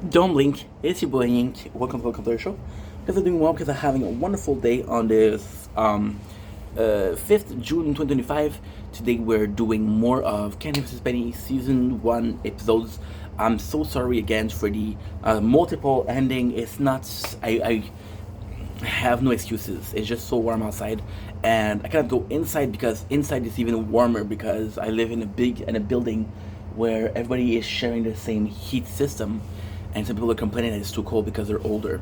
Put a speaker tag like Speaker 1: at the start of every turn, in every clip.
Speaker 1: Don't blink. It's your boy Ink. Welcome to the show. Because I'm doing well because I'm having a wonderful day on this 5th June 2025. Today we're doing more of Candy vs. Penny Season 1 episodes. I'm so sorry again for the multiple ending. It's not... I have no excuses. It's just so warm outside, and I cannot go inside because inside is even warmer because I live in a building where everybody is sharing the same heat system, and some people are complaining that it's too cold because they're older.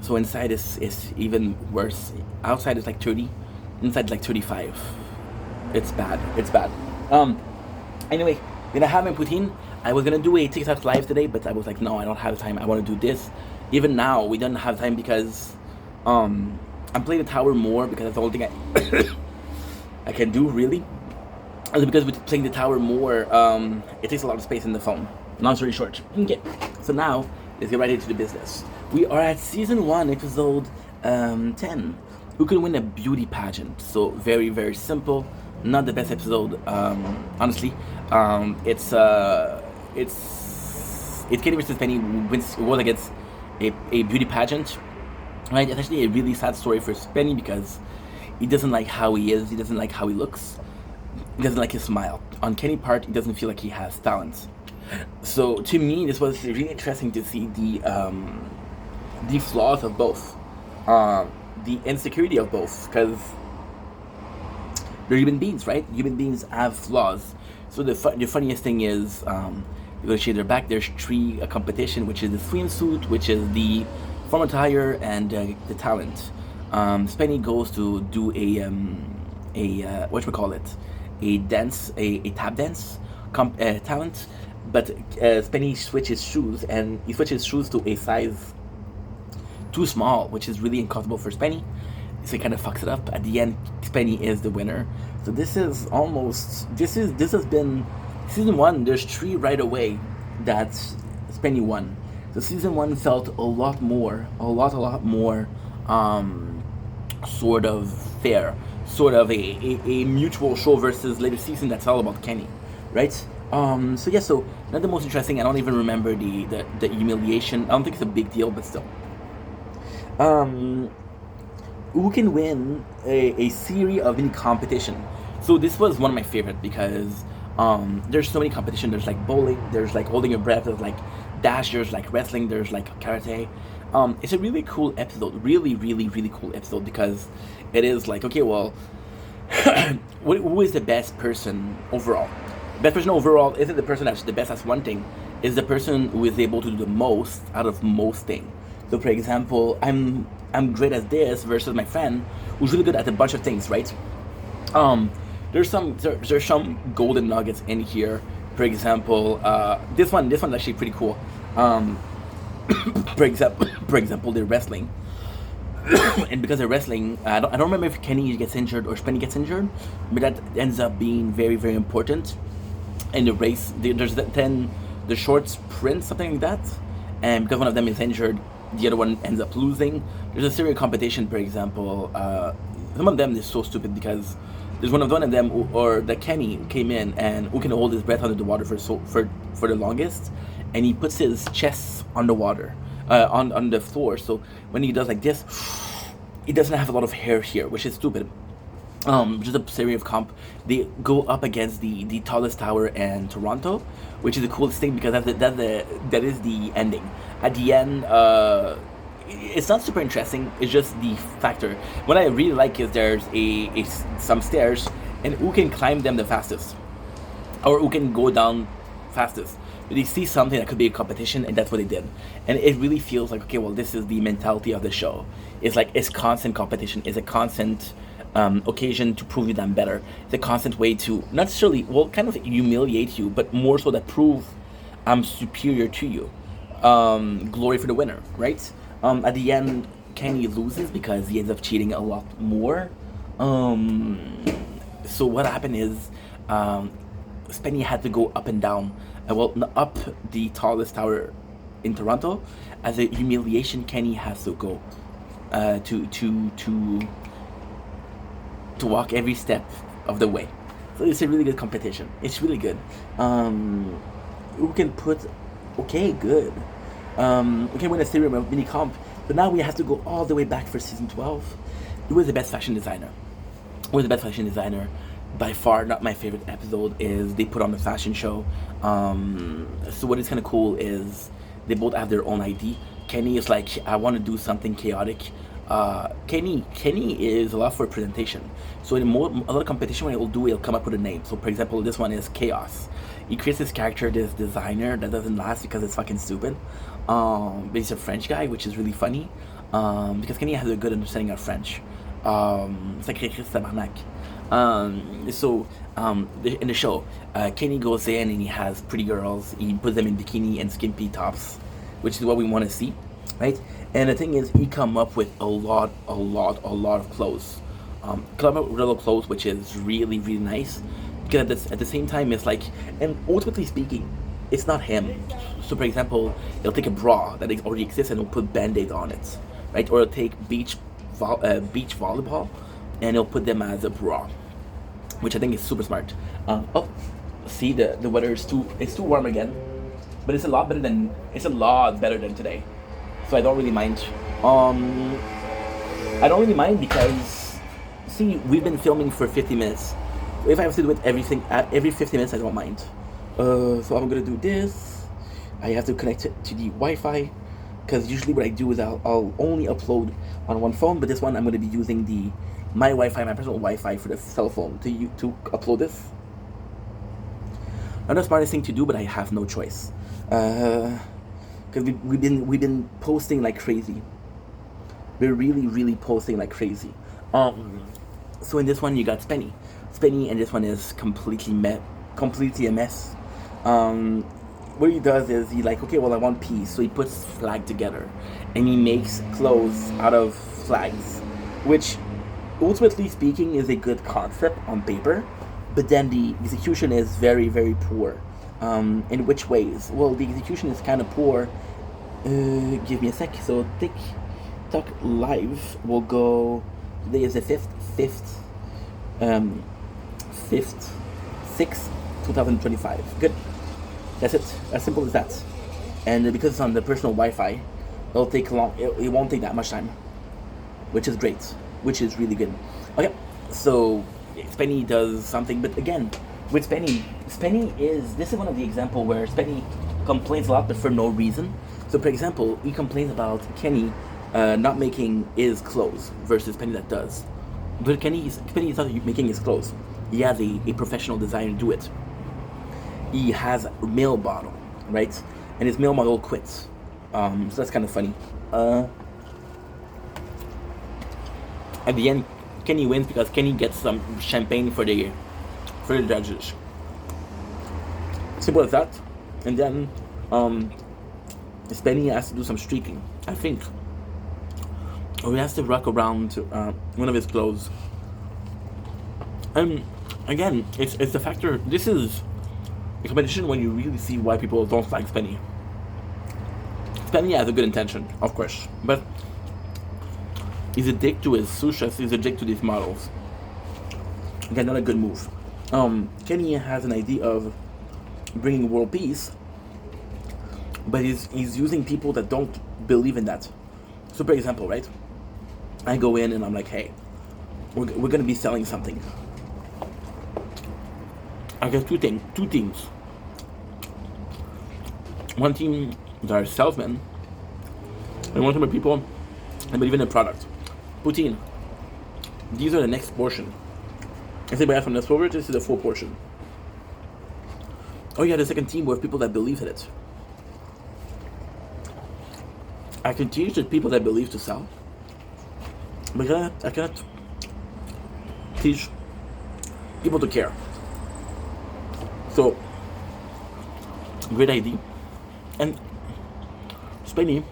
Speaker 1: So inside is even worse. Outside is like 30, inside is like 35. It's bad. It's bad. Anyway, gonna have my poutine. I was gonna do a TikTok live today, but I was like, no, I don't have time. I want to do this. Even now, we don't have time because I'm playing the tower more because that's the only thing I can do really. And because with playing the tower more, it takes a lot of space in the phone. Long story short. Okay, so now let's get right into the business. We are at season 1, episode 10. Who can win a beauty pageant? So very very simple. Not the best episode, honestly. It's Katie versus Penny was against a beauty pageant. Right, it's actually a really sad story for Spenny because he doesn't like how he is, he doesn't like how he looks, he doesn't like his smile. On Kenny's part, he doesn't feel like he has talent. So to me, this was really interesting to see the flaws of both, the insecurity of both, because they're human beings, right? Human beings have flaws. So the funniest thing is, you go to shade their back. There's three competition, which is the swimsuit, which is the form attire, and the talent. Spenny goes to do what we call it, a dance, a tap dance talent, but Spenny switches shoes, and he switches shoes to a size too small, which is really uncomfortable for Spenny. So he kind of fucks it up. At the end, Spenny is the winner. So this has been season 1. There's 3 right away that Spenny won. So season 1 felt a lot more, sort of fair, sort of a mutual show versus later season that's all about Kenny, right? So not the most interesting. I don't even remember the humiliation. I don't think it's a big deal, but still. Who can win a series of any competition? So this was one of my favorite because there's so many competition. There's like bowling, there's like holding your breath, there's like dash, there's like wrestling, there's like karate. It's a really cool episode, really cool episode because it is like, okay, well, who is the best person overall? Best person overall isn't the person that's the best at one thing, is the person who is able to do the most out of most things. So for example, I'm great at this versus my friend who's really good at a bunch of things, right? There's some golden nuggets in here. For example, this one's actually pretty cool. For example, they're wrestling, and because they're wrestling, I don't remember if Kenny gets injured or Spenny gets injured, but that ends up being very important in the race. There's the short sprint, something like that, and because one of them is injured, the other one ends up losing. There's a serious competition, for example. Some of them is so stupid because there's one of them or the Kenny came in and who can hold his breath under the water for the longest, and he puts his chest on the water, on the floor. So when he does like this, he doesn't have a lot of hair here, which is stupid. Just a series of comp. They go up against the tallest tower in Toronto, which is the coolest thing because that is the ending. At the end, it's not super interesting. It's just the factor. What I really like is there's some stairs, and who can climb them the fastest, or who can go down fastest. They see something that could be a competition, and that's what they did. And it really feels like, okay, well, this is the mentality of the show. It's like it's constant competition. It's a constant occasion to prove that I'm better. It's a constant way to not necessarily, well, kind of humiliate you, but more so that prove I'm superior to you. Glory for the winner, right? At the end, Kenny loses because he ends up cheating a lot more. So what happened is, Spenny had to go up and down. Up the tallest tower in Toronto. As a humiliation, Kenny has to go to walk every step of the way. So it's a really good competition. It's really good. Who can put? Okay, good. We can win a series of mini comp, but now we have to go all the way back for season 12. Who was the best fashion designer? Who was the best fashion designer? By far, not my favorite episode is they put on the fashion show. So what is kind of cool is they both have their own ID. Kenny is like, I want to do something chaotic. Kenny is a lot for presentation. So in a lot of competition, what he'll come up with a name. So for example, this one is Chaos. He creates this character, this designer that doesn't last because it's fucking stupid. But he's a French guy, which is really funny. Because Kenny has a good understanding of French. Sacré Christ tabarnak. In the show, Kenny goes in and he has pretty girls. He puts them in bikini and skimpy tops, which is what we want to see, right? And the thing is, he come up with a lot of clothes. Come up with little clothes, which is really, really nice. Because at the same time, it's like, and ultimately speaking, it's not him. So for example, he'll take a bra that already exists and he'll put band-aids on it, right? Or he'll take beach volleyball and he'll put them as a bra, which I think is super smart. See, the weather is too warm again, but it's a lot better than today, so I don't really mind. I don't really mind because, see, we've been filming for 50 minutes. If I have to do it every 50 minutes, I don't mind. So I'm gonna do this. I have to connect it to the Wi-Fi, because usually what I do is I'll only upload on one phone, but this one I'm gonna be using my Wi-Fi, my personal Wi-Fi for the cell phone to upload this. Not the smartest thing to do, but I have no choice. Because we've been posting like crazy. We're really posting like crazy. So in this one you got Spenny, and this one is completely a mess. What he does is he like, okay, well, I want peace, so he puts flag together, and he makes clothes out of flags, which, ultimately speaking, is a good concept on paper, but then the execution is very, very poor. In which ways? Well, the execution is kind of poor. Give me a sec. So TikTok Live will go. Today is the 6th, 2025. Good. That's it. As simple as that. And because it's on the personal Wi-Fi, it'll take long. It won't take that much time, which is great. Which is really good. Okay, so Spenny does something, but again, with Spenny this is one of the example where Spenny complains a lot, but for no reason. So for example, he complains about Kenny not making his clothes versus Spenny that does. But Spenny is not making his clothes. He has a professional designer do it. He has a male model, right? And his male model quits. So that's kind of funny. At the end, Kenny wins because Kenny gets some champagne for the judges. Simple as that. And then Spenny has to do some streaking, I think. Or he has to rock around one of his clothes. And again, it's the factor. This is a competition when you really see why people don't like Spenny. Spenny has a good intention, of course, but he's a dick to his sous chefs, he's a dick to these models. Again, not a good move. Kenny has an idea of bringing world peace, but he's using people that don't believe in that. So for example, right, I go in and I'm like, hey, we're gonna be selling something. I got two teams. One team that are salesmen, and one team of people that believe in the product. Poutine. These are the next portion. If anybody else from this forward, this is the full portion. Oh yeah, the second team with people that believe in it. I can teach the people that believe to sell, but I cannot teach people to care. So, great idea. And Spenny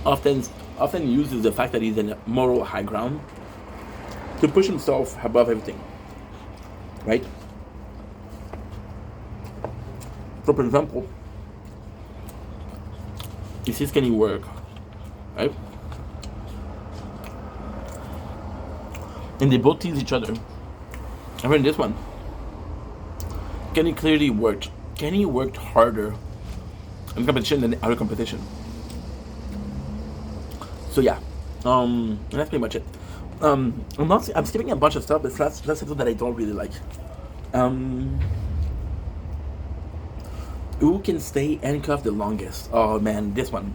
Speaker 1: often uses the fact that he's in a moral high ground to push himself above everything, right? So, for example, he sees Kenny work, right? And they both tease each other. I mean, this one, Kenny clearly worked. Kenny worked harder in competition than the other competition. So yeah, that's pretty much it. I'm skipping a bunch of stuff, but that's something that I don't really like. Um, who can stay handcuffed the longest? Oh man, this one.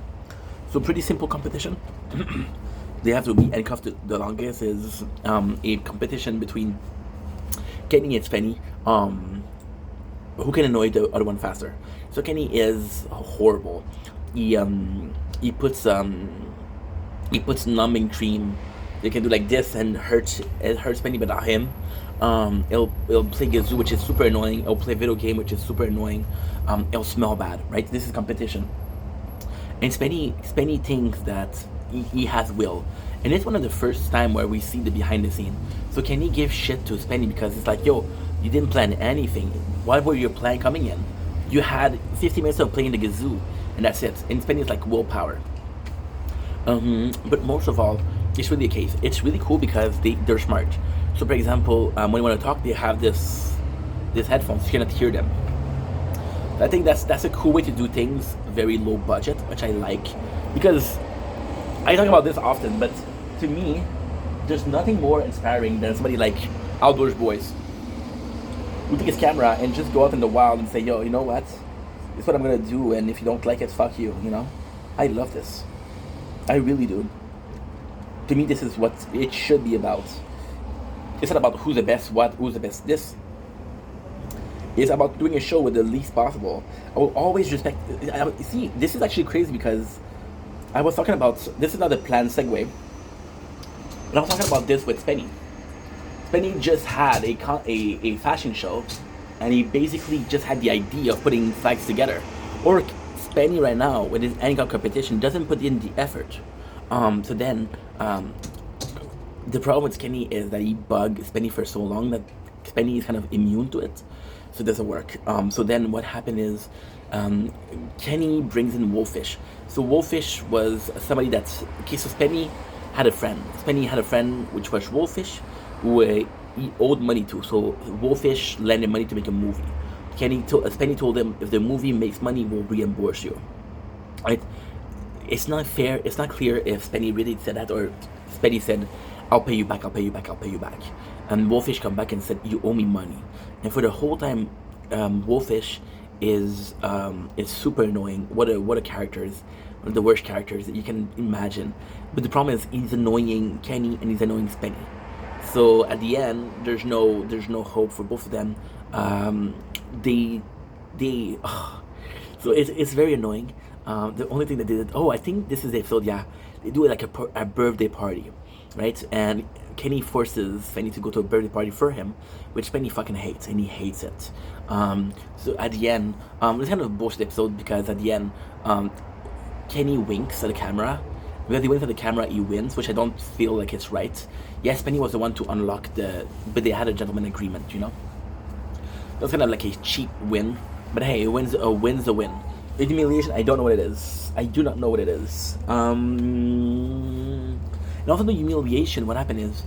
Speaker 1: So pretty simple competition. They have to be handcuffed the longest is a competition between Kenny and Spenny. Who can annoy the other one faster? So Kenny is horrible. He um he puts um he puts numbing cream. They can do like this and it hurts Penny, but not him. It'll play Gazoo, which is super annoying. It'll play video game, which is super annoying. It'll smell bad, right? This is competition. And Spenny thinks that he has will, and it's one of the first time where we see the behind the scene. So can he give shit to Spenny because it's like, yo, you didn't plan anything. What were your plan coming in? You had 50 minutes of playing the Gazoo, and that's it. And Spenny's like willpower. But most of all, it's really a case. It's really cool because they're smart. So for example, when you want to talk, they have this headphones. You cannot hear them. I think that's a cool way to do things. Very low budget, which I like, because I talk about this often. But to me, there's nothing more inspiring than somebody like Outdoors Boys, who take his camera and just go out in the wild and say, yo, you know what? This is what I'm gonna do, and if you don't like it, fuck you. You know, I love this. I really do. To me, this is what it should be about. It's not about who's the best what, who's the best this. It's about doing a show with the least possible. I will always respect. See, this is actually crazy because I was talking about. This is not a planned segue, but I was talking about this with Spenny. Spenny just had a fashion show, and he basically just had the idea of putting flags together. Or Spenny right now with his annual competition doesn't put in the effort. So then, the problem with Kenny is that he bugged Spenny for so long that Spenny is kind of immune to it. So it doesn't work. So then what happened is Kenny brings in Wolfish. So Wolfish was somebody that's... Okay, so Spenny had a friend. Spenny had a friend which was Wolfish, who he owed money to. So Wolfish lent him money to make a movie. Spenny told him, if the movie makes money, we'll reimburse you. Right? It's not fair. It's not clear if Spenny really said that or Spenny said, I'll pay you back, I'll pay you back, I'll pay you back. And Wolfish come back and said, you owe me money. And for the whole time, Wolfish is super annoying. What a character is. One of the worst characters that you can imagine. But the problem is he's annoying Kenny and he's annoying Spenny. So at the end, there's no hope for both of them. So it's very annoying. The only thing they did, I think this is the episode, yeah. They do it like a birthday party, right? And Kenny forces Spenny to go to a birthday party for him, which Spenny fucking hates, and he hates it. So at the end, it's kind of a bullshit episode because at the end, Kenny winks at the camera. Because he winks at the camera, he wins, which I don't feel like it's right. Yes, Spenny was the one to unlock but they had a gentleman agreement, you know? That was kind of like a cheap win, but hey, a win's a win. The humiliation, I don't know what it is. I do not know what it is. And also the humiliation, what happened is,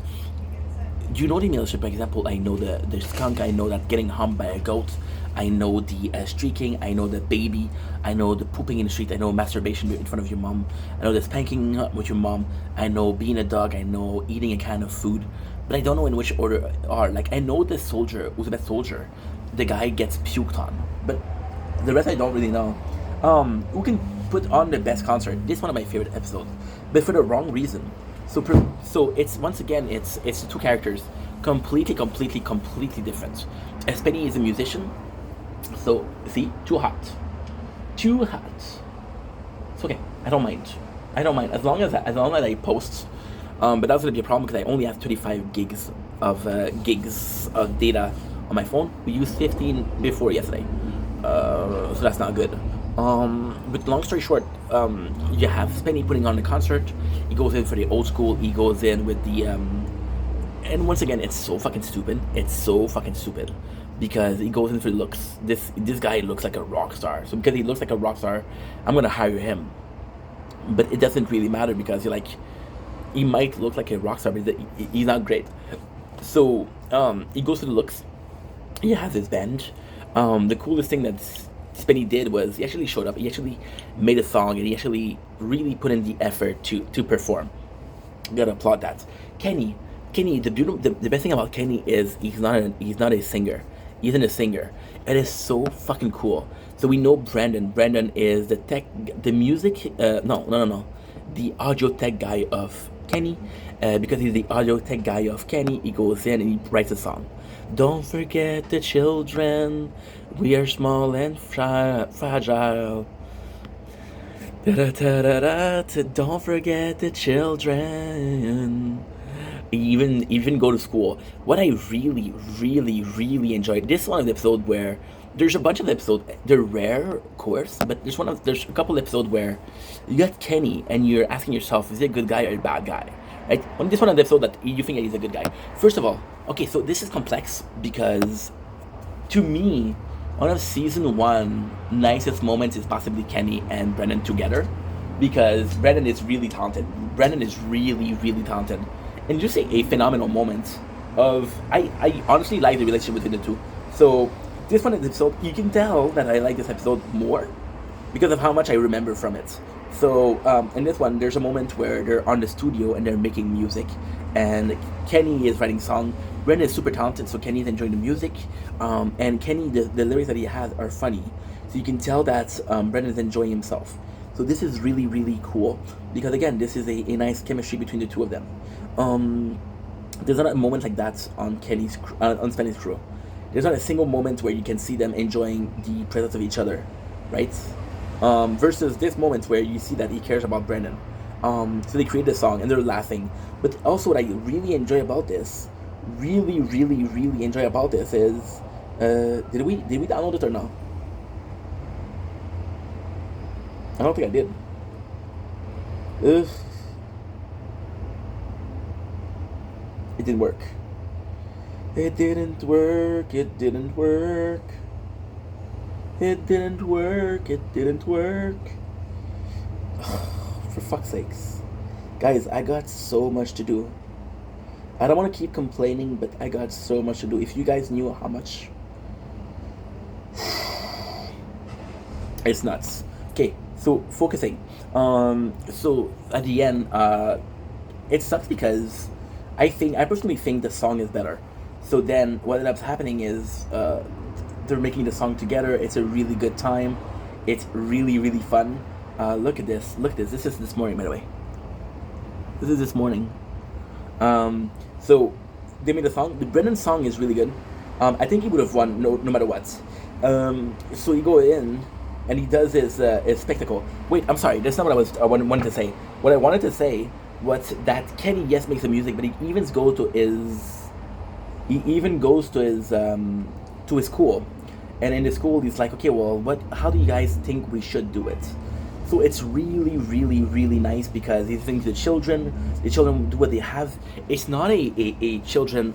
Speaker 1: do you know the humiliation? For example, I know the skunk, I know that getting humped by a goat, I know the streaking, I know the baby, I know the pooping in the street, I know masturbation in front of your mom, I know the spanking with your mom, I know being a dog, I know eating a can of food, but I don't know in which order are. Like, I know the soldier, who's the best soldier, the guy gets puked on, but the rest I don't really know. Who can put on the best concert? This is one of my favorite episodes, but for the wrong reason. So it's once again it's two characters, completely different. Spenny is a musician, so see, too hot. It's okay. I don't mind as long as I post. But that's gonna be a problem because I only have 35 gigs of data on my phone. We used 15 before yesterday, so that's not good. But long story short, you have Spenny putting on the concert. He goes in for the old school. He goes in with the and once again, it's so fucking stupid. Because he goes in for looks. This guy looks like a rock star. So because he looks like a rock star, I'm gonna hire him. But it doesn't really matter because he might look like a rock star, but he's not great. So he goes to the looks. He has his band. The coolest thing that's Spenny did was he actually showed up. He actually made a song, and he actually really put in the effort to perform. Gotta applaud that. Kenny, Kenny, the best thing about Kenny is he's not a singer. He isn't a singer. It is so fucking cool. So we know Brandon. Brandon is the tech, the music. No. The audio tech guy of Kenny, because he's the audio tech guy of Kenny. He goes in and he writes a song. Don't forget the children. We are small and fragile. Da-da-da-da-da, don't forget the children. Even go to school. What I really enjoyed. This is one of the episodes where there's a bunch of episodes. They're rare, of course, but there's a couple episodes where you got Kenny and you're asking yourself, is he a good guy or a bad guy? Right? This one of the episodes that you think that he's a good guy. First of all, okay, so this is complex because to me, one of season one nicest moments is possibly Kenny and Brennan together, because Brennan is really talented. Brennan is really talented, and just a phenomenal moment of I honestly like the relationship between the two. So this one episode, you can tell that I like this episode more because of how much I remember from it. So in this one, there's a moment where they're on the studio and they're making music, and Kenny is writing song. Brendan is super talented, so Kenny's enjoying the music, and Kenny, the lyrics that he has are funny, so you can tell that Brendan is enjoying himself. So this is really cool because again, this is a nice chemistry between the two of them. There's not a moment like that on on Spenny's crew. There's not a single moment where you can see them enjoying the presence of each other, right? Versus this moment where you see that he cares about Brendan. So they create the song and they're laughing. But also what I really enjoy about this, really enjoy about this is, did we download it or no? I don't think I did. Ugh. It didn't work. It didn't work. It didn't work. It didn't work. It didn't work. For fuck's sakes. Guys, I got so much to do. I don't want to keep complaining, but I got so much to do. If you guys knew how much... It's nuts. Okay, so focusing. So at the end, it sucks because I personally think the song is better. So then what ends up happening is they're making the song together. It's a really good time. It's really fun. Look at this. This is this morning, by the way. This is this morning. So they made a song. The Brendan song is really good. I think he would have won no matter what. So you go in and he does his spectacle. Wait, I'm sorry. That's not what I wanted to say. What I wanted to say was that Kenny, yes, makes the music, but he even goes to his school, and in the school he's like, okay, well, how do you guys think we should do it? So it's really nice because he's thinking the children do what they have. It's not a children,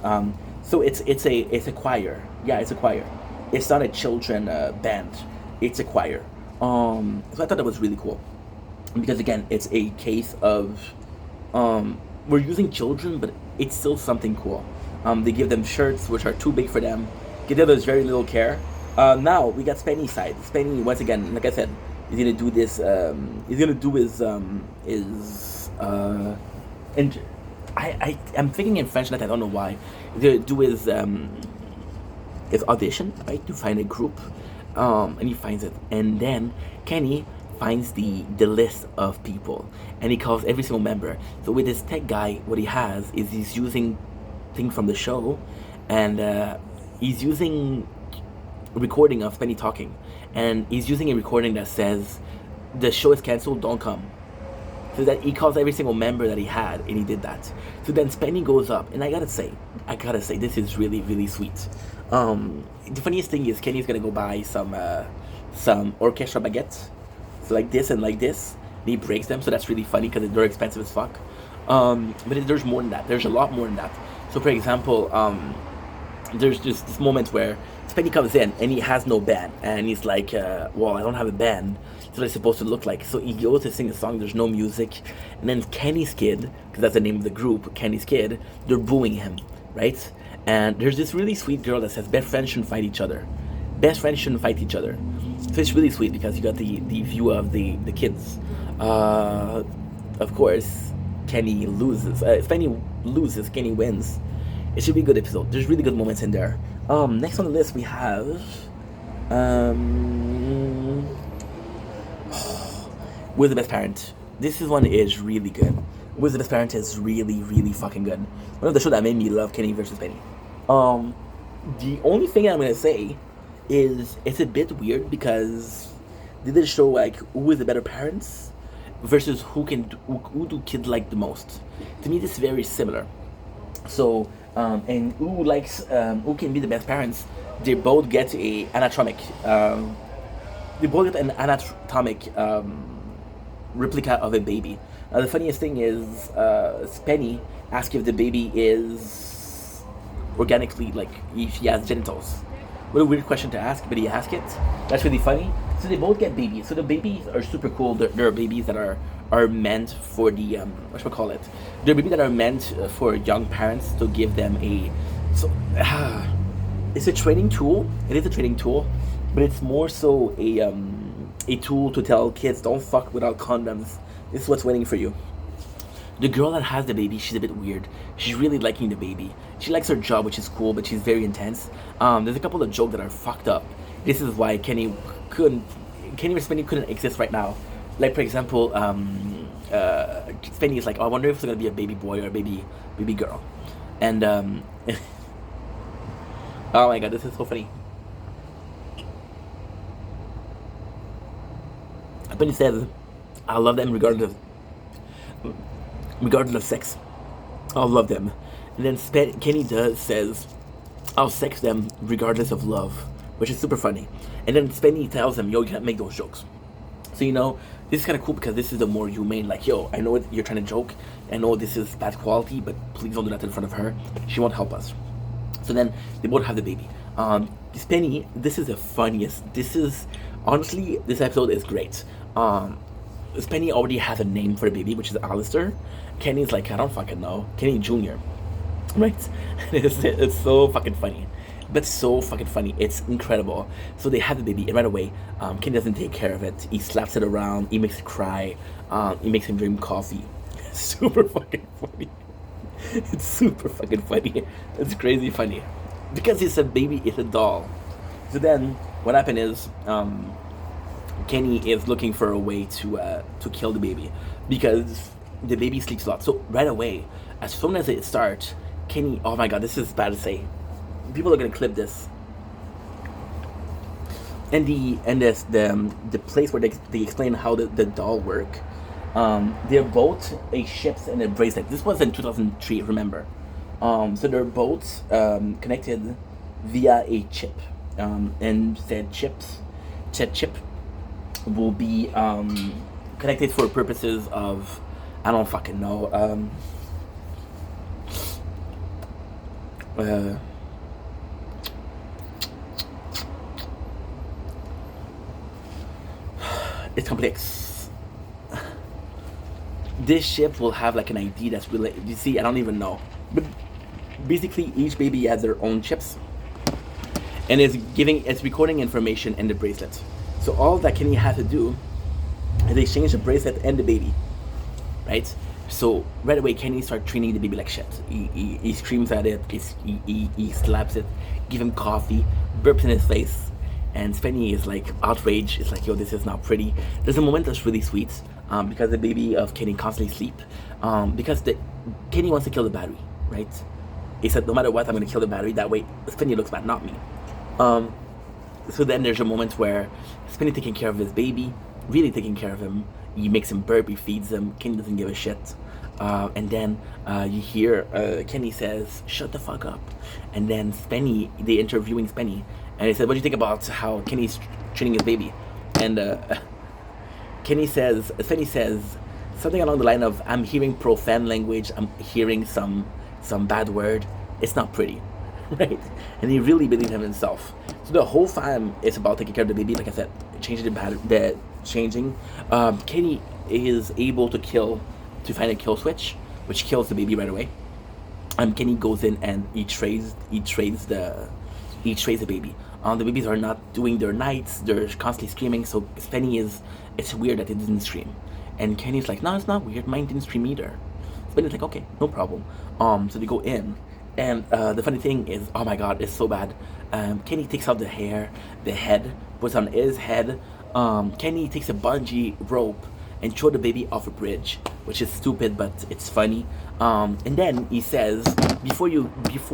Speaker 1: so it's a choir. Yeah, it's a choir. It's not a children band. It's a choir. So I thought that was really cool because again, it's a case of we're using children, but it's still something cool. They give them shirts which are too big for them. Give them very little care. Now we got Spenny's side. Spenny, once again, like I said, he's gonna do this. He's gonna do his and I'm thinking in French that I don't know why. He's gonna do his audition, right, to find a group, and he finds it, and then Kenny finds the list of people, and he calls every single member. So with this tech guy, what he has is he's using things from the show, and he's using a recording of Spenny talking, and he's using a recording that says the show is canceled, don't come. So that he calls every single member that he had, and he did that. So then Spenny goes up, and I gotta say, this is really sweet. The funniest thing is Kenny's gonna go buy some orchestra baguettes, so like this and like this, and he breaks them. So that's really funny because they're expensive as fuck. But there's more than that. There's a lot more than that. So for example, there's just this moment where Spenny comes in and he has no band, and he's like, well, I don't have a band, so it's supposed to look like. So he goes to sing a song, there's no music, and then Kenny's kid, because that's the name of the group, Kenny's kid, they're booing him, right? And there's this really sweet girl that says best friends shouldn't fight each other. Best friends shouldn't fight each other. So it's really sweet because you got the view of the kids. Uh, of course, Kenny loses. Spenny loses. Kenny wins. It should be a good episode. There's really good moments in there. Next on the list we have um, Who's the Best Parent. This is one that is really good. Who's the Best Parent is really, really fucking good. One of the shows that made me love Kenny versus Penny. Um, the only thing I'm gonna say is it's a bit weird because they did show like who is the better parents versus who do kids like the most. To me, this is very similar. So and who can be the best parents? They both get a anatomic. They both get an anatomic replica of a baby. The funniest thing is, Spenny asks if the baby is organically, like, if he has genitals. What a weird question to ask, but he asked it. That's really funny. So they both get babies. So the babies are super cool. They're babies that are meant for the what should I call it? They're babies that are meant for young parents to give them a. So it's a training tool. It is a training tool, but it's more so a tool to tell kids don't fuck without condoms. This is what's waiting for you. The girl that has the baby, she's a bit weird. She's really liking the baby. She likes her job, which is cool, but she's very intense. There's a couple of jokes that are fucked up. This is why Kenny or Spenny couldn't exist right now. Like, for example, Spenny is like, oh, I wonder if it's gonna be a baby boy or a baby girl. And oh my god, this is so funny. Spenny says, I love them regardless of sex. I'll love them. And then Kenny says, I'll sex them regardless of love, which is super funny. And then Spenny tells him, yo, you can't make those jokes. So, this is kind of cool because this is the more humane, like, yo, I know you're trying to joke. I know this is bad quality, but please don't do that in front of her. She won't help us. So then they both have the baby. Spenny, this is the funniest. Honestly, this episode is great. Spenny already has a name for the baby, which is Alistair. Kenny's like, I don't fucking know. Kenny Jr. Right? It's so fucking funny. But so fucking funny. It's incredible. So they have the baby, and right away, Kenny doesn't take care of it. He slaps it around. He makes it cry. He makes him drink coffee. Super fucking funny. It's super fucking funny. It's crazy funny. Because it's a baby, it's a doll. So then, what happened is, Kenny is looking for a way to kill the baby because the baby sleeps a lot. So right away, as soon as it starts, Kenny, oh my god, this is bad to say. People are gonna clip this. And the place where they explain how the doll work. They're both a chips and a bracelet. This was in 2003, remember? So they're both connected via a chip, and said chip will be connected for purposes of, I don't fucking know. It's complex. This chip will have like an ID that's related. You see, I don't even know. But basically, each baby has their own chips, and it's recording information in the bracelet. So all that Kenny has to do is exchange the bracelet and the baby, right? So right away, Kenny starts treating the baby like shit. He screams at it. He slaps it. Give him coffee. Burps in his face. And Spenny is like outraged. It's like, yo, this is not pretty. There's a moment that's really sweet because the baby of Kenny constantly sleep because Kenny wants to kill the battery, right? He said, no matter what, I'm going to kill the battery. That way, Spenny looks bad, not me. So then there's a moment where Spenny taking care of his baby, really taking care of him. He makes him burp, he feeds him. Kenny doesn't give a shit. And then you hear Kenny says, shut the fuck up. And then Spenny, they interviewing Spenny, and they said, what do you think about how Kenny's treating his baby? And Spenny says something along the line of, I'm hearing profane language, I'm hearing some bad word. It's not pretty. Right? And he really believed in himself. So the whole time it's about taking care of the baby, like I said, changing Kenny is able to find a kill switch, which kills the baby right away. Kenny goes in and he trades the baby. The babies are not doing their nights. They're constantly screaming. So Spenny is, it's weird that it didn't scream. And Kenny's like, no, it's not weird. Mine didn't scream either. Spenny's like, okay, no problem. So they go in. And the funny thing is, oh my god, it's so bad. Kenny takes out the hair, the head, puts on his head. Kenny takes a bungee rope and throw the baby off a bridge, which is stupid, but it's funny. And then he says, before you give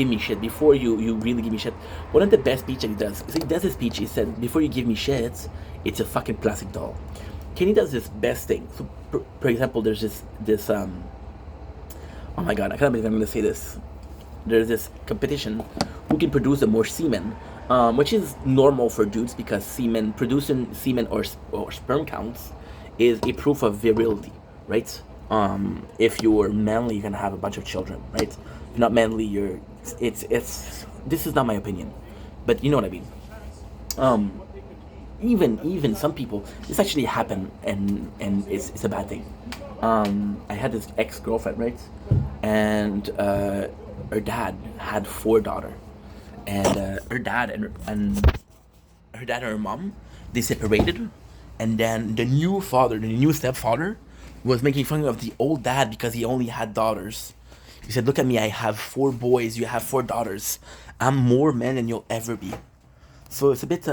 Speaker 1: me shit, before you really give me shit, one of the best speech that he does. So he does his speech. He said, before you give me shit, it's a fucking plastic doll. Kenny does this best thing. So, for example, there's this oh my god, I can't believe I'm gonna say this. There's this competition who can produce the more semen, which is normal for dudes because producing semen or sperm counts is a proof of virility, right? If you're manly, you're gonna have a bunch of children, right? If you're not manly, it's this is not my opinion, but you know what I mean. Even some people, this actually happened, and it's a bad thing. I had this ex-girlfriend, right? And her dad had 4 daughters, and her dad and her mom, they separated, and then the new stepfather, was making fun of the old dad because he only had daughters. He said, "Look at me, I have 4 boys, you have 4 daughters. I'm more man than you'll ever be." So it's a bit,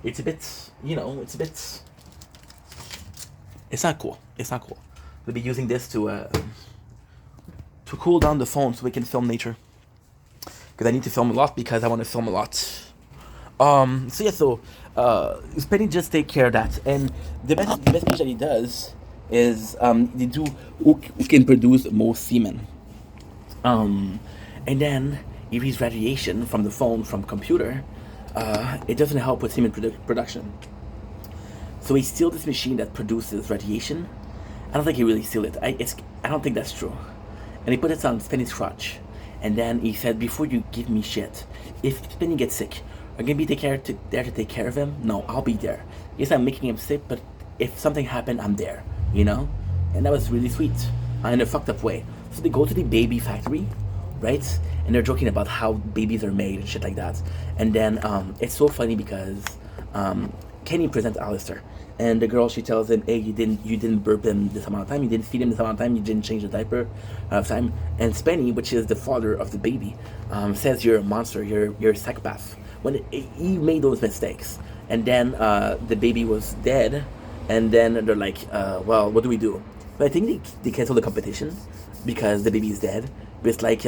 Speaker 1: it's not cool. It's not cool. We'll be using this to cool down the phone so we can film nature. Because I need to film a lot because I want to film a lot. So Spenny just take care of that. And the best speech that he does is they do who can produce most semen. And then he reads radiation from the phone, from computer. It doesn't help with semen production. So he steals this machine that produces radiation. I don't think he really steal it. I don't think that's true. And he put it on Spenny's crotch. And then he said, before you give me shit, if Spenny gets sick, are you going to be there to take care of him? No, I'll be there. Yes, I'm making him sick, but if something happened, I'm there, you know? And that was really sweet, in a fucked up way. So they go to the baby factory, right? And they're joking about how babies are made and shit like that. And then it's so funny because Kenny presents Alistair. And the girl, she tells him, hey, you didn't burp him this amount of time, you didn't feed him this amount of time, you didn't change the diaper of time. And Spenny, which is the father of the baby, says you're a monster, you're a psychopath. When he made those mistakes. And then the baby was dead, and then they're like, well, what do we do? But I think they canceled the competition because the baby is dead. But it's like,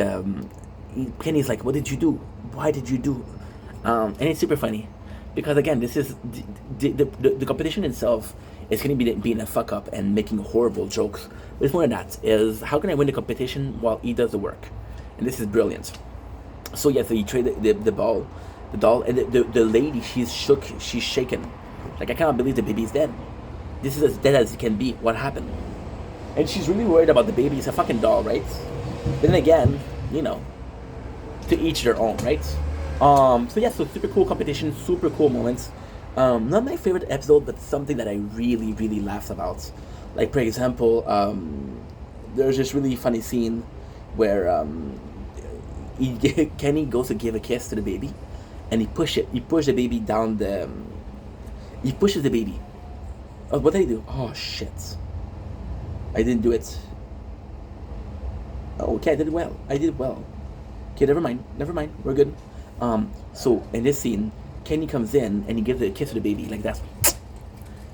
Speaker 1: Kenny's like, what did you do? Why did you do? And it's super funny. Because again, this is the competition itself is going to be being a fuck up and making horrible jokes. But it's more than that. Is how can I win the competition while he does the work? And this is brilliant. So yeah, so he traded the doll, and the lady, she's shook, she's shaken. Like, I cannot believe the baby's dead. This is as dead as it can be. What happened? And she's really worried about the baby. It's a fucking doll, right? Then again, to each their own, right? So yeah, so super cool competition, super cool moments. Not my favorite episode, but something that I really, really laughed about. Like, for example, there's this really funny scene where Kenny goes to give a kiss to the baby, and he pushes the baby down the. He pushes the baby. Oh, what did he do? Oh shit! I didn't do it. Oh, okay, I did well. Okay, never mind. We're good. So in this scene, Kenny comes in and he gives a kiss to the baby like that.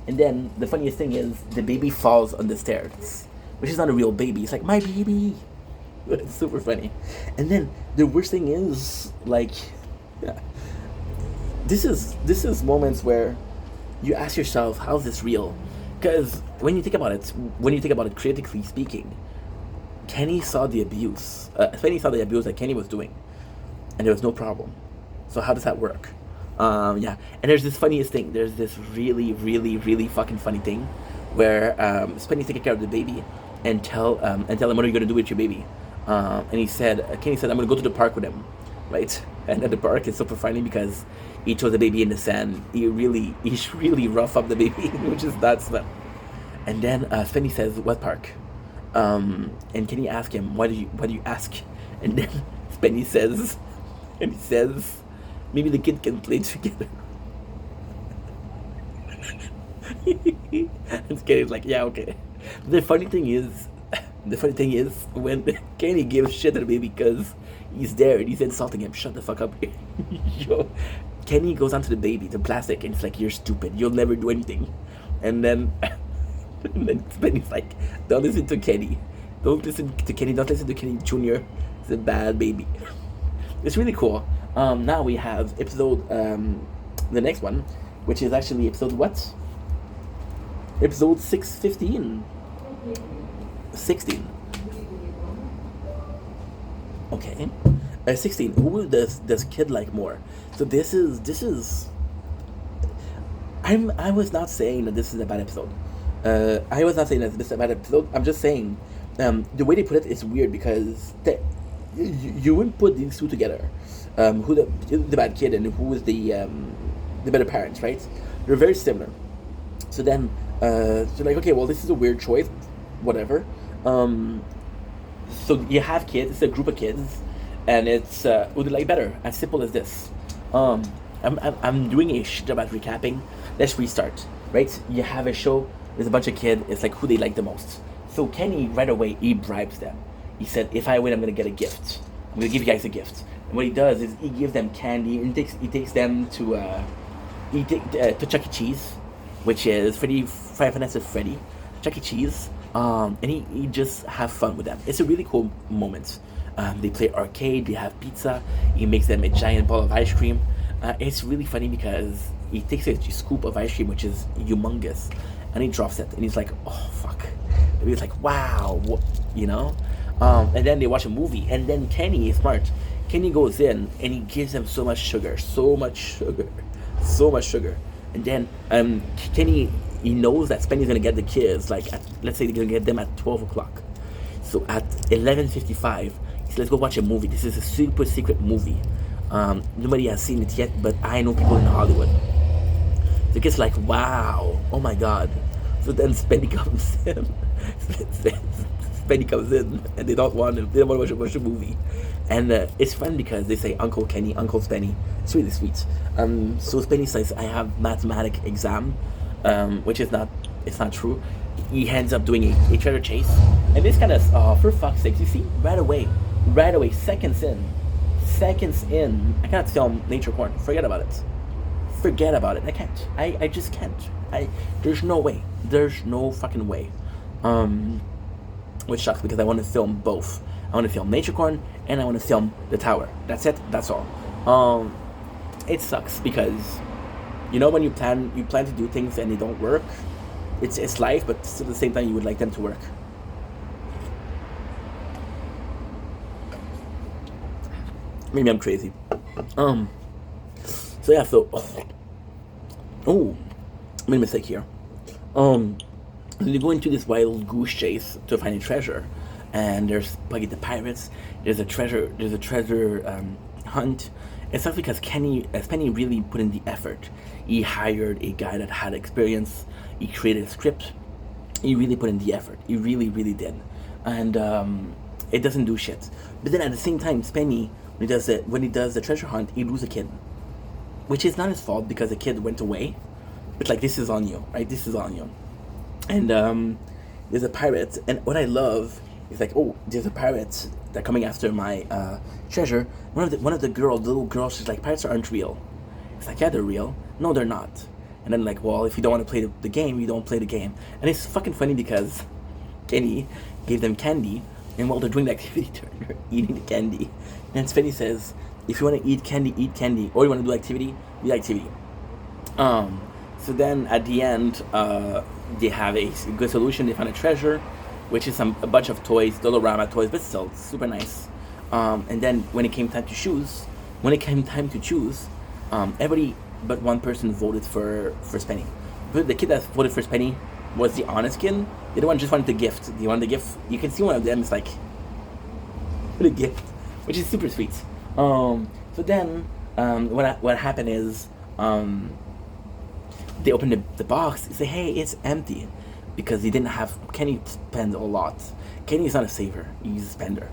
Speaker 1: And then the funniest thing is the baby falls on the stairs, which is not a real baby. It's like, my baby. It's super funny. And then the worst thing is, like, this is moments where you ask yourself, how is this real? Because when you think about it critically speaking, Kenny saw the abuse. Spenny saw the abuse that Kenny was doing, and there was no problem. So how does that work? Yeah. And there's this funniest thing. There's this really, really, really fucking funny thing where Spenny's taking care of the baby and tell him, what are you gonna do with your baby? And Kenny said, I'm gonna go to the park with him, right? And at the park, it's super funny because he throws the baby in the sand. He's really rough up the baby, which is nuts. And then Spenny says, what park? And Kenny asks him, why do you ask? And then Spenny says, And he says, maybe the kid can play together. And Kenny's like, yeah, okay. The funny thing is, the funny thing is when Kenny gives shit to the baby because he's there and he's insulting him. Shut the fuck up, yo. Kenny goes onto the baby, the plastic, and it's like, you're stupid. You'll never do anything. And then, and then Spenny's like, don't listen to Kenny. Don't listen to Kenny. Don't listen to Kenny Jr. He's a bad baby. It's really cool. Now we have episode, the next one, which is actually episode what? Episode 615. 16. Okay. 16. Who does kid like more? So this is. I was not saying that this is a bad episode. I was not saying that this is a bad episode. I'm just saying, the way they put it is weird because you wouldn't put these two together. Who the bad kid and who is the better parents, right? They're very similar. So then, so like, okay, well, this is a weird choice, whatever. So you have kids. It's a group of kids, and it's who they like better. As simple as this. I'm doing a shit about recapping. Let's restart. Right? You have a show. There's a bunch of kids. It's like who they like the most. So Kenny right away he bribes them. He said, "If I win, I'm gonna get a gift. I'm gonna give you guys a gift." And what he does is he gives them candy and he takes them to to Chuck E. Cheese, which is Five Nights at Freddy, Chuck E. Cheese. And he just have fun with them. It's a really cool moment. They play arcade. They have pizza. He makes them a giant ball of ice cream. It's really funny because he takes a scoop of ice cream, which is humongous, and he drops it, and he's like, "Oh fuck!" And he's like, "Wow," you know. And then they watch a movie, and then Kenny is smart. Kenny goes in and he gives them so much sugar, so much sugar, so much sugar. And then Kenny, he knows that Spenny's gonna get the kids. Like, let's say they're gonna get them at 12 o'clock. So at 11:55, he said, "Let's go watch a movie. This is a super secret movie. Nobody has seen it yet, but I know people in Hollywood." The kid's like, "Wow, oh my god." So then Spenny comes in. Spenny comes in, and they don't want to watch the movie. And it's fun because they say Uncle Kenny, Uncle Spenny. It's really sweet. So Spenny says, "I have mathematic exam," which is not, it's not true. He ends up doing a treasure chase, and this kind of, for fuck's sake, you see, right away, seconds in, I cannot film nature porn. Forget about it. I can't. I just can't. There's no way. There's no fucking way. Which sucks because I want to film both. I want to film nature corn and I want to film the tower. That's it. That's all. It sucks because, you know, when you plan to do things and they don't work. It's life, but still at the same time you would like them to work. Maybe I'm crazy. So yeah. So made a mistake here. They go into this wild goose chase to find a treasure, and there's Buggy the pirates. There's a treasure hunt. It's not because Spenny really put in the effort. He hired a guy that had experience. He created a script. He really put in the effort. He really, really did, and it doesn't do shit. But then at the same time, Spenny, when he does the treasure hunt, he loses a kid, which is not his fault because the kid went away. But like, this is on you, right? This is on you. And there's a pirate, and what I love is like, oh, there's a pirate that coming after my treasure. One of the little girls, she's like, pirates aren't real. It's like, yeah, they're real. No, they're not. And then like, well, if you don't want to play the game, you don't play the game. And it's fucking funny because Kenny gave them candy, and while they're doing the activity, they're eating the candy. And Spenny says, if you want to eat candy, or you want to do activity, do activity. So then at the end, they have a good solution. They found a treasure, which is a bunch of toys, Dollarama toys, but still super nice. And then when it came time to choose, everybody but one person voted for Spenny. But the kid that voted for Spenny was the honest kid. The other one just wanted the gift. They wanted the gift. You can see one of them is like, what a gift, which is super sweet. So then, what happened is, they open the box and say, hey, it's empty, because he didn't have. Kenny spend a lot. Kenny is not a saver. He's a spender.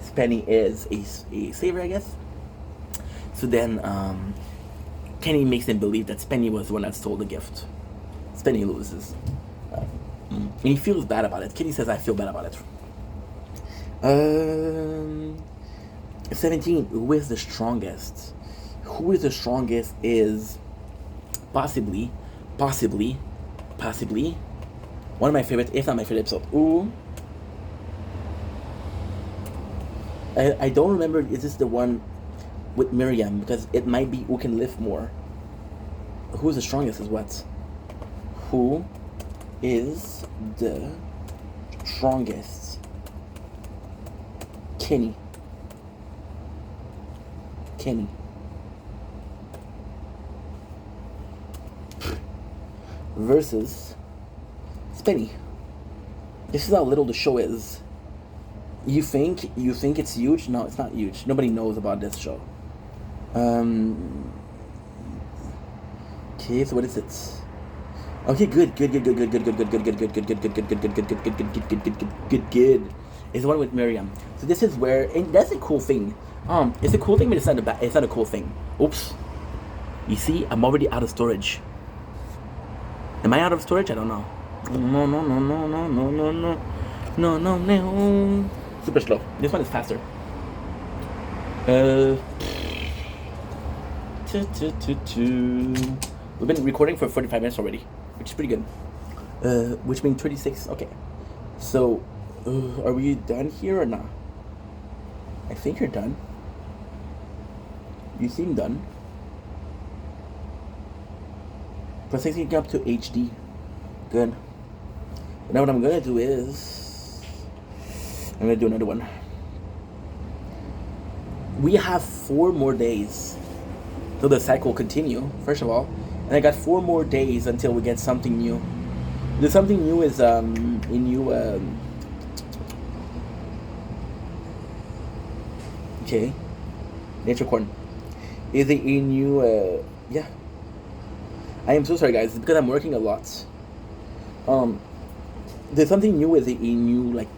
Speaker 1: Spenny is a saver, I guess. So then Kenny makes them believe that Spenny was the one that stole the gift. Spenny loses. And he feels bad about it. Kenny says, I feel bad about it. 17, who is the strongest? Who is the strongest is possibly one of my favorite, if not my favorite episode. Ooh. I don't remember, is this the one with Miriam? Because it might be who can lift more. Who is the strongest is what? Who is the strongest? Kenny. Versus Spenny. This is how little the show is. You think it's huge? No, it's not huge. Nobody knows about this show. Okay, so what is it? Okay, good. It's the one with Miriam. So this is where, and that's a cool thing. It's a cool thing, but it's not a cool thing. Oops. You see, I'm already out of storage. Am I out of storage? I don't know. No. Super slow. This one is faster. We've been recording for 45 minutes already, which is pretty good. Which means 36. Okay. So, are we done here or not? I think you're done. You seem done. Processing up to HD. Good. Now what I'm gonna do is I'm gonna do another one. We have 4 more days till the cycle continue, first of all. And I got 4 more days until we get something new. The something new is okay. Nature corn. Is it a new yeah. I am so sorry guys, it's because I'm working a lot. There's something new is a new like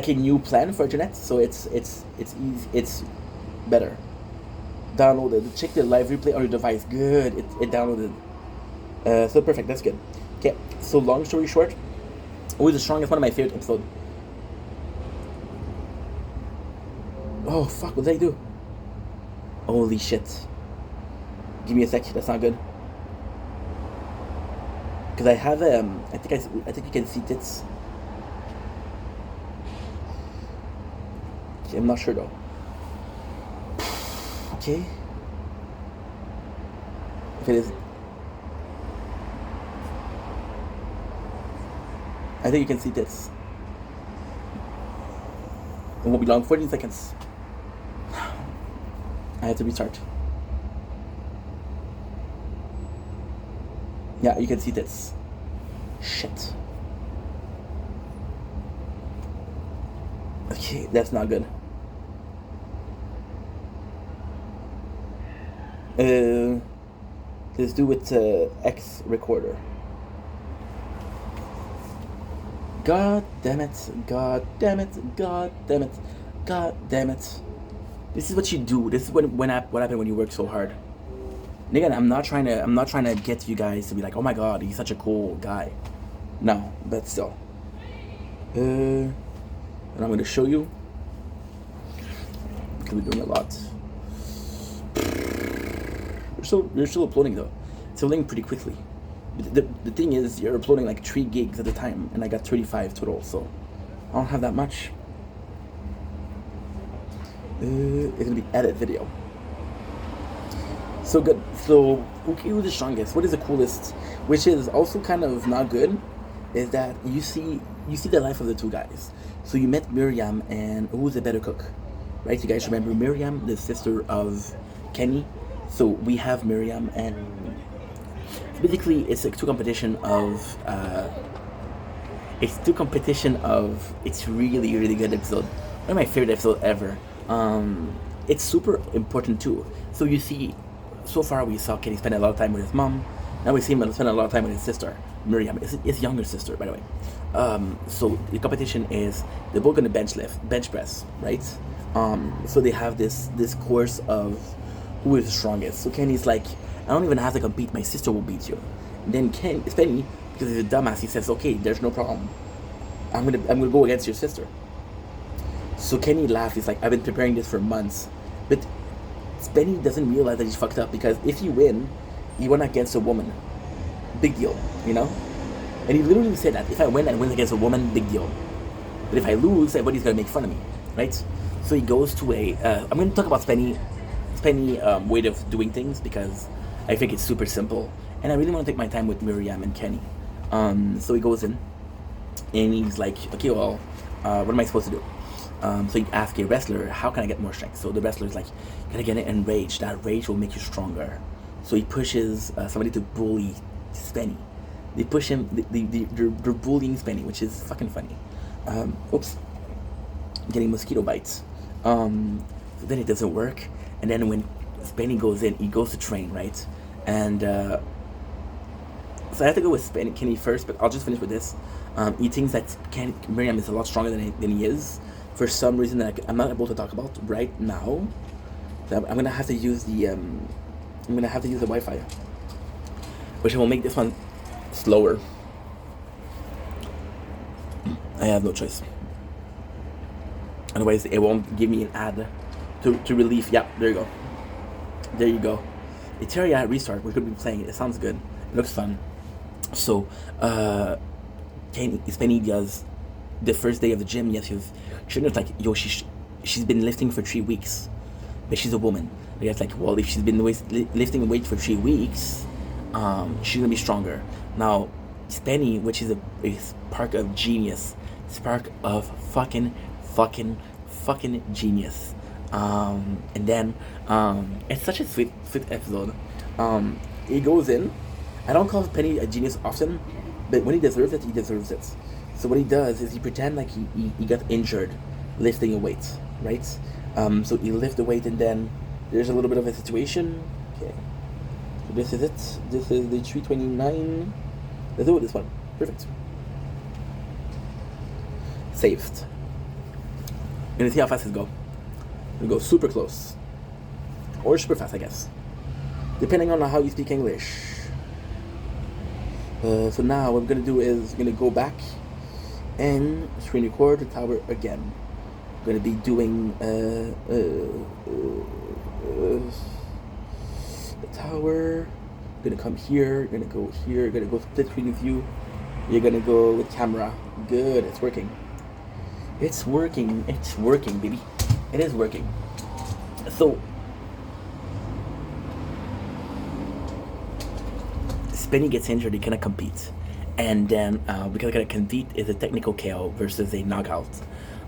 Speaker 1: a new plan for internet, so it's easy, it's better. Downloaded. Check the live replay on your device. Good. It downloaded. So perfect. That's good. Okay. So long story short, always the strongest, one of my favorite episodes. Oh fuck! What did I do? Holy shit! Give me a sec. That's not good. Because I have I think you can see tits. Okay, I'm not sure though. Okay. If it is, I think you can see tits. It won't be long. 14 seconds. I have to restart. Yeah, you can see tits. Shit. Okay, that's not good. Let's do it X recorder. God damn it. This is what you do. This is what happened when you work so hard. And again, I'm not trying to get you guys to be like, oh my god, he's such a cool guy. No, but still. And I'm gonna show you. Because we're doing a lot. You're still uploading though. It's uploading pretty quickly. The thing is, you're uploading like 3 gigs at a time, and I got 35 total, so I don't have that much. It's gonna be edit video. So good. So okay, who's the strongest? What is the coolest? Which is also kind of not good, is that you see the life of the 2 guys. So you met Miriam, and who's the better cook, right? You guys remember Miriam, the sister of Kenny. So we have Miriam, and basically it's a two competition of it's really good episode. One of my favorite episodes ever. It's super important too. So you see, so far we saw Kenny spend a lot of time with his mom. Now we see him spend a lot of time with his sister, Miriam, his younger sister, by the way. So the competition is they're both gonna bench press, right? So they have this course of who is the strongest. So Kenny's like, I don't even have to compete. My sister will beat you. And then Spenny, because he's a dumbass, he says, okay, there's no problem. I'm gonna go against your sister. So Kenny laughs. He's like, I've been preparing this for months, but Spenny doesn't realize that he's fucked up because if you win, you win against a woman. Big deal, you know. And he literally said that if I win against a woman, big deal. But if I lose, everybody's gonna make fun of me, right? So he goes to a. I'm gonna talk about Spenny way of doing things because I think it's super simple, and I really want to take my time with Miriam and Kenny. So he goes in, and he's like, okay, well, what am I supposed to do? So he asks a wrestler, how can I get more strength? So the wrestler's like, you gotta get enraged. That rage will make you stronger. So he pushes somebody to bully Spenny. They push him. They're bullying Spenny, which is fucking funny. Oops, getting mosquito bites. So then it doesn't work, and then when Spenny goes in, he goes to train, right? And so I have to go with Kenny first, but I'll just finish with this. He thinks that Miriam is a lot stronger than he is for some reason that I'm not able to talk about right now. So I'm gonna have to use the Wi-Fi, which will make this one slower. I have no choice. Otherwise, it won't give me an ad to relief. Yeah, there you go. There you go. Eteria restart. We're gonna be playing it. It sounds good. It looks fun. So, Spenny does the first day of the gym. Yes, Trina's like, yo, she's been lifting for 3 weeks, but she's a woman. The guy's like, well, if she's been lifting weight for 3 weeks, she's gonna be stronger. Now, Spenny, which is a spark of genius, spark of fucking genius. And then it's such a sweet episode. He goes in. I don't call Penny a genius often, but when he deserves it, he deserves it. So what he does is he pretend like he got injured lifting a weight, right? So he lift the weight, and then there's a little bit of a situation. Okay, so this is it. This is the 329. Let's do with this one. Perfect. Saved. You're gonna see how fast it go. We go super close, or super fast, I guess, depending on how you speak English. So now what I'm gonna do is I'm gonna go back and screen record the tower again. I'm gonna be doing the tower. I'm gonna come here. You're gonna go here. You're gonna go split screen view. You're gonna go with camera. Good, it's working. It's working. It's working, baby. It is working. So Spenny gets injured, he cannot compete, and then because he cannot compete is a technical KO versus a knockout.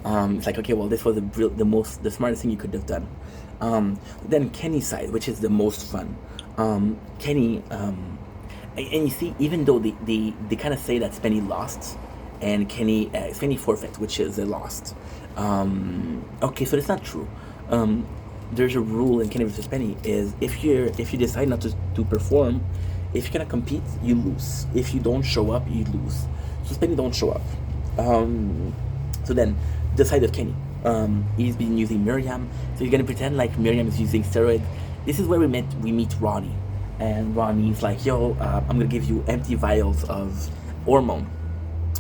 Speaker 1: It's like, okay, well, this was the smartest thing you could have done. Then Kenny's side, which is the most fun. Kenny, and you see, even though they kind of say that Spenny lost, and Spenny forfeit, which is a lost. Okay, so that's not true. There's a rule in Kenny versus Spenny is if you decide not to perform, if you cannot compete, you lose. If you don't show up, you lose. So Spenny don't show up. So then the side of Kenny, he's been using Miriam. So you're gonna pretend like Miriam is using steroid. This is where we meet Ronnie, and Ronnie's like, yo, I'm gonna give you empty vials of hormone.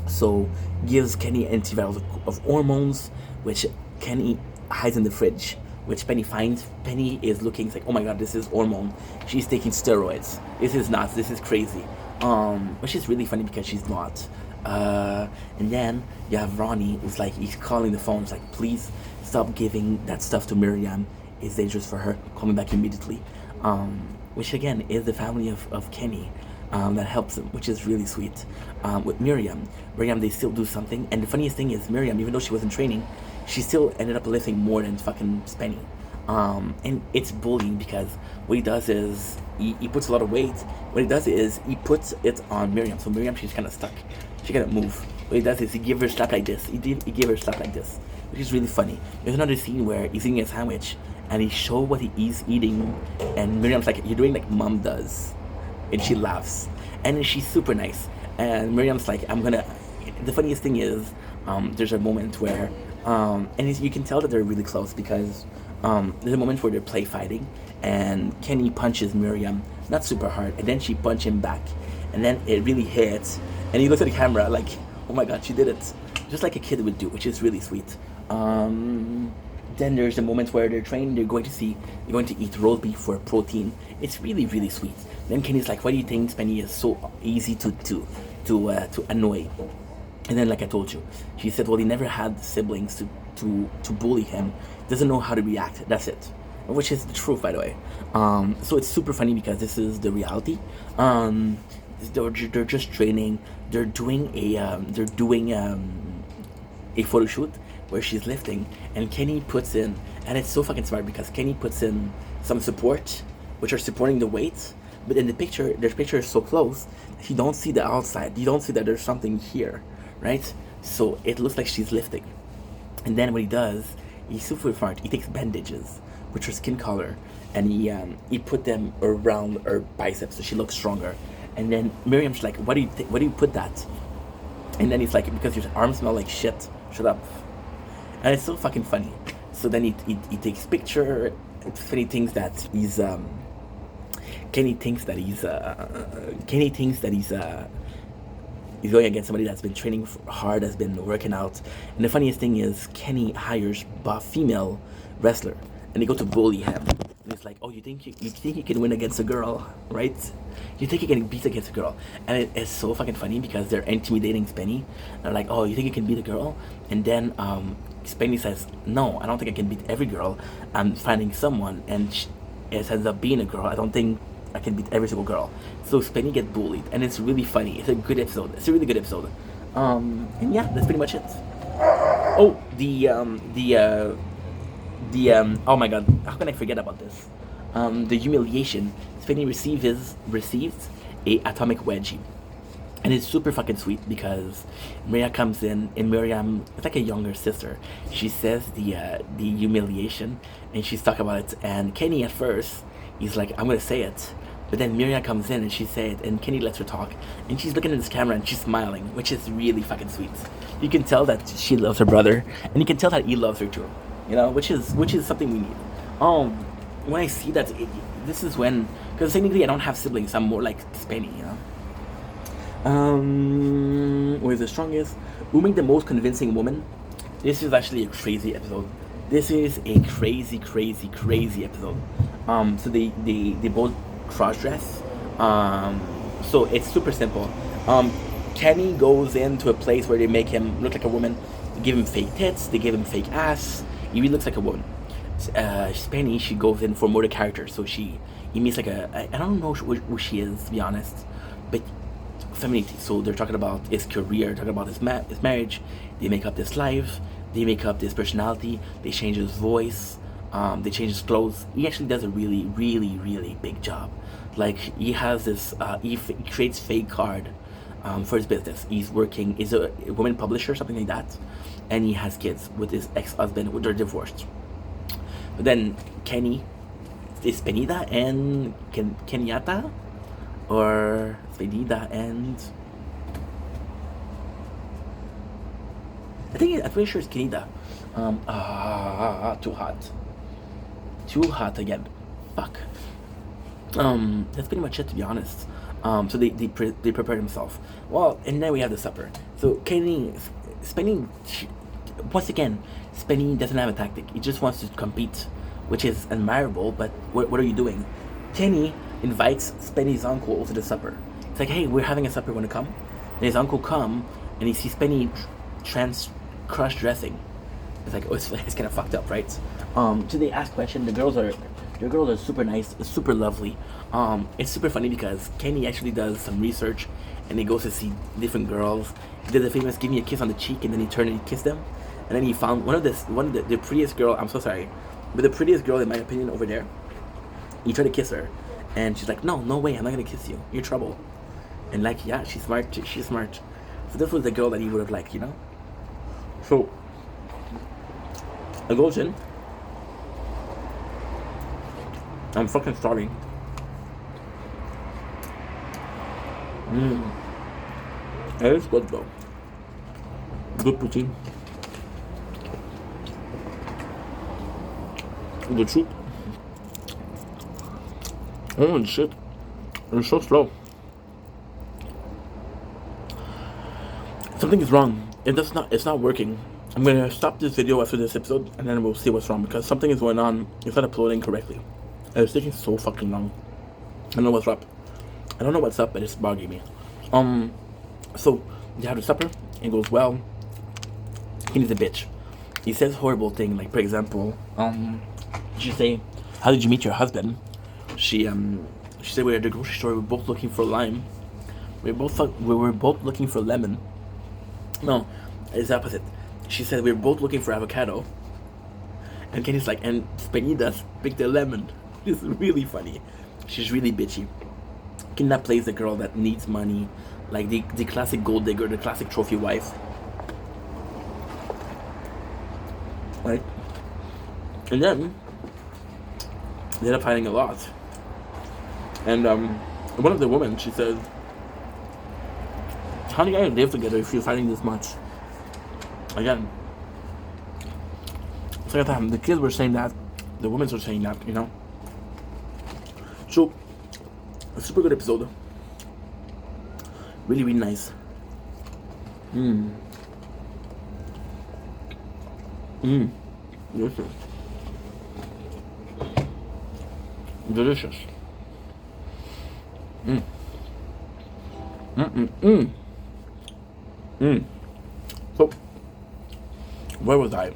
Speaker 1: So gives Kenny empty vials of hormones, which Kenny hides in the fridge, which Penny finds. Penny is looking, it's like, oh my god, this is hormone. She's taking steroids. This is nuts. This is crazy. Which is really funny because she's not. And then you have Ronnie, who's like, he's calling the phone. It's like, please stop giving that stuff to Miriam. It's dangerous for her. Call me back immediately. Which again is the family of Kenny. That helps him, which is really sweet. With Miriam, they still do something, and the funniest thing is Miriam, even though she wasn't training, she still ended up lifting more than fucking Spenny. And it's bullying because what he does is he puts a lot of weight. What he does is he puts it on Miriam, so Miriam, she's kind of stuck. She cannot move. What he does is he gives her a slap like this. He gave her a slap like this, which is really funny. There's another scene where he's eating a sandwich and he shows what he's eating, and Miriam's like, you're doing like mom does. And she laughs, and she's super nice. And Miriam's like, the funniest thing is, there's a moment where And you can tell that they're really close because there's a moment where they're play fighting, and Kenny punches Miriam not super hard, and then she punches him back, and then it really hits, and he looks at the camera like, oh my god, she did it, just like a kid would do, which is really sweet. Then there's a moment where they're training. They're going to eat roast beef for protein. It's really really sweet. Then Kenny's like, "Why do you think Spenny is so easy to annoy?" And then, like I told you, she said, "Well, he never had siblings to bully him. Doesn't know how to react. That's it." Which is the truth, by the way. So it's super funny because this is the reality. They're just training. They're doing a photo shoot where she's lifting, and Kenny puts in, and it's so fucking smart because Kenny puts in some support, which are supporting the weights. But in the picture, their picture is so close, you don't see the outside. You don't see that there's something here, right? So it looks like she's lifting. And then what he does, he's super smart. He takes bandages, which are skin color, and he put them around her biceps so she looks stronger. And then Miriam's like, "Why do you put that?" And then he's like, "Because your arms smell like shit. Shut up." And it's so fucking funny. So then he takes picture. Kenny thinks that he's he's going against somebody that's been training hard, has been working out. And the funniest thing is Kenny hires buff female wrestler, and they go to bully him. And it's like, "Oh, you think you can win against a girl, right? You think you can beat against a girl?" And it's so fucking funny because they're intimidating Spenny. They're like, "Oh, you think you can beat a girl?" And then Spenny says, "No, I don't think I can beat every girl. I'm finding someone," and it ends up being a girl. "I don't think I can beat every single girl." So Spenny gets bullied, and it's really funny. It's a good episode. It's a really good episode. And yeah, that's pretty much it. Oh, oh my god, how can I forget about this? The humiliation. Spenny receives a atomic wedgie. And it's super fucking sweet because Maria comes in, and Miriam, it's like a younger sister. She says the humiliation, and she's talking about it. And Kenny at first, he's like, "I'm gonna say it," but then Miriam comes in and she says it, and Kenny lets her talk, and she's looking at this camera and she's smiling, which is really fucking sweet. You can tell that she loves her brother, and you can tell that he loves her too. You know, which is something we need. When I see that, this is when, because technically I don't have siblings. I'm more like Spenny, you know. Where's the strongest? Who made the most convincing woman? This is actually a crazy episode. This is a crazy episode. So they both cross dress. So it's super simple. Kenny goes into a place where they make him look like a woman. They give him fake tits. They give him fake ass. He really looks like a woman. Spenny, she goes in for more the character. So he meets like I don't know who she is, to be honest, but femininity. So they're talking about his career, talking about his marriage. They make up this life. They make up this personality. They change his voice. They change his clothes. He actually does a really big job. Like he has this. He creates fake card for his business. He's a woman publisher, something like that, and he has kids with his ex-husband. They're divorced. But then Kenny is Penida and Kenyatta, or Penida and I'm pretty sure it's Kenida. Too hot again. Fuck. That's pretty much it, to be honest. So they prepare themselves. Well, and then we have the supper. So Spenny, once again, Spenny doesn't have a tactic. He just wants to compete, which is admirable. But what are you doing? Kenny invites Spenny's uncle to the supper. It's like, "Hey, we're having a supper. Want to come?" And his uncle come, and he sees Spenny cross dressing. It's like, oh, it's kind of fucked up, right? So they ask questions. The girls are super nice, super lovely. It's super funny because Kenny actually does some research, and he goes to see different girls. He did the famous "give me a kiss on the cheek," and then he turned and he kissed them. And then he found one of the prettiest girl. I'm so sorry, but the prettiest girl in my opinion over there. He tried to kiss her, and she's like, "No way, I'm not gonna kiss you. You're trouble." And like, yeah, she's smart. She's smart. So this was the girl that he would have liked, you know. So I goes in. I'm fucking starving. It is good though. Good protein. The troop. Oh shit. They're so slow. Something is wrong. It's not working. I'm gonna stop this video after this episode and then we'll see what's wrong because something is going on. It's not uploading correctly. And it's taking so fucking long. I don't know what's up. I don't know what's up, but it's bugging me. So you have the supper, it goes well. He's a bitch. He says horrible thing, like for example, she say, "How did you meet your husband?" She said we were at the grocery store. We were both looking for lime. We were both looking for lemon. No, it's the opposite. She said we were both looking for avocado. And Kenny's like, and Spenny does pick the lemon. It's really funny. She's really bitchy. Kidnap plays the girl that needs money, like the classic gold digger, the classic trophy wife. Right? And then they end up fighting a lot. And one of the women, she says, "How do you guys live together if you're fighting this much?" Again, it's like the kids were saying that, the women were saying that, you know. So, a super good episode. Really, really nice. Delicious. Delicious. So, where was I?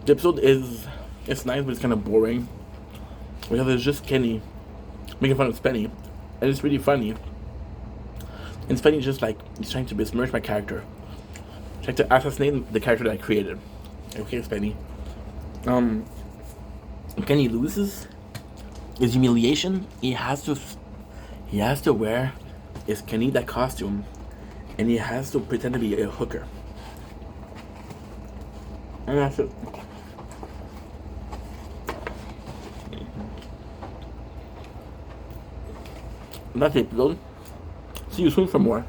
Speaker 1: The episode it's nice, but it's kind of boring. Because it's just Kenny making fun of Spenny, and it's really funny. And Spenny just like, he's trying to besmirch my character, trying to assassinate the character that I created. Okay, Spenny. Kenny loses. His humiliation. He has to wear his Kenny that costume, and he has to pretend to be a hooker. And that's it. That's it, episode. See you soon for more.